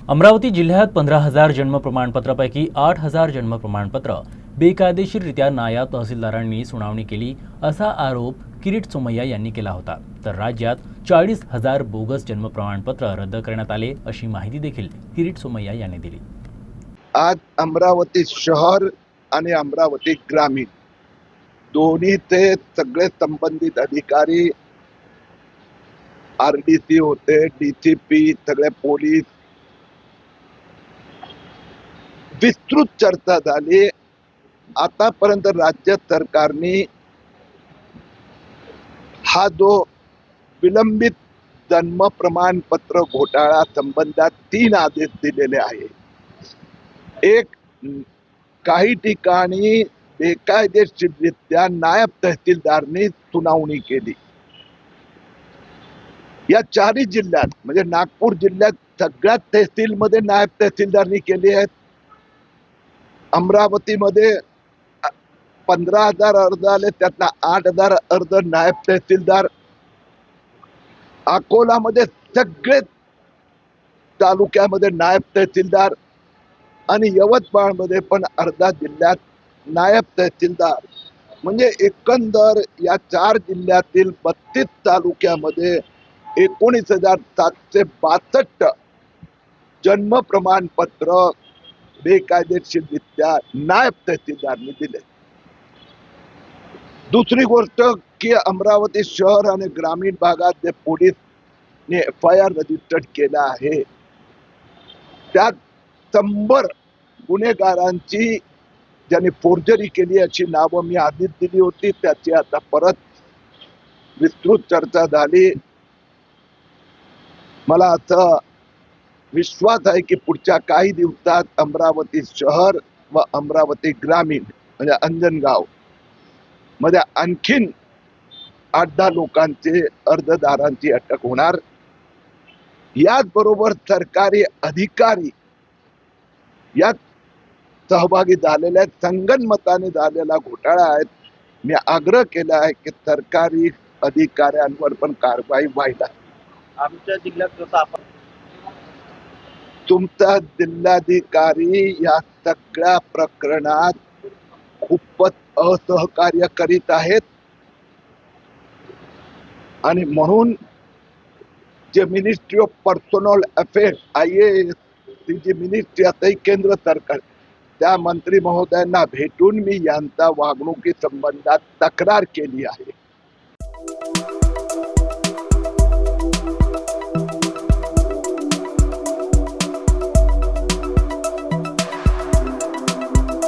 अमरावती जिल्ह्यात 15,000 जन्म प्रमाणपत्रापैकी 8,000 जन्म प्रमाणपत्र बेकायदेशीररित्या नायब तहसीलदारांनी सुनावणी केली असा आरोप किरीट सोमय्या यांनी केला होता। तर राज्यात 40,000 बोगस जन्म प्रमाणपत्र रद्द करण्यात आले अशी माहिती देखील किरीट सोमय्या यांनी दिली। आज अमरावती शहर आणि अमरावती ग्रामीण दोन्हीचे सगळे संबंधित अधिकारी, आरडीसी होते, डीसीपी, सगळे पोलीस, विस्तृत चर्चा झाली। आतापर्यंत राज्य सरकारने हा जो विलंबित जन्म प्रमाणपत्र घोटाळा संबंधात 3 आदेश दिलेले आहे। एक, काही ठिकाणी बेकायदेशीररित्या नायब तहसीलदारने सुनावणी केली। या 4 जिल्ह्यात म्हणजे नागपूर जिल्ह्यात सगळ्यात तहसीलमध्ये नायब तहसीलदारनी केली आहेत। अमरावतीमध्ये 15,000 अर्ज आले, त्यातला 8,000 अर्ज नायब तहसीलदार। अकोलामध्ये सगळे तालुक्यामध्ये नायब तहसीलदार आणि यवतमाळमध्ये पण अर्धा जिल्ह्यात नायब तहसीलदार। म्हणजे एकंदर या 4 जिल्ह्यातील 32 तालुक्यामध्ये 19,762 जन्म प्रमाणपत्र बेकायदेशीररित्या नायब तहसीलदारने दिले। दुसरी गोष्ट की अमरावती शहर आणि ग्रामीण भागात जे पोलीसने FIR रजिस्टर केला आहे, त्यात 100 गुन्हेगारांची ज्यांनी फोर्जरी केली अशी नावं मी आधीच दिली होती। त्याची आता परत विस्तृत चर्चा झाली। मला असं विश्वास आहे की पुढच्या काही दिवसात अमरावती शहर व अमरावती ग्रामीण म्हणजे अंजनगाव मध्ये आणखीन 8-10 लोकांचे अर्जदारांची अटक होणार। याचबरोबर सरकारी अधिकारी यात सहभागी झालेले आहेत। संगनमताने झालेला घोटाळा आहे। मी आग्रह केला आहे की सरकारी अधिकाऱ्यांवर पण कारवाई व्हायला। आमच्या जिल्ह्यात कसं आपण तुमचा जिल्हाधिकारी या सगळ्या प्रकरणात खूपच असहकार्य करीत आहेत आणि म्हणून जे ministry of personal affairs IAS ची जी मिनिस्ट्री आता केंद्र सरकार, त्या मंत्री महोदयांना भेटून मी यांचा वागणुकी संबंधात तक्रार केली आहे।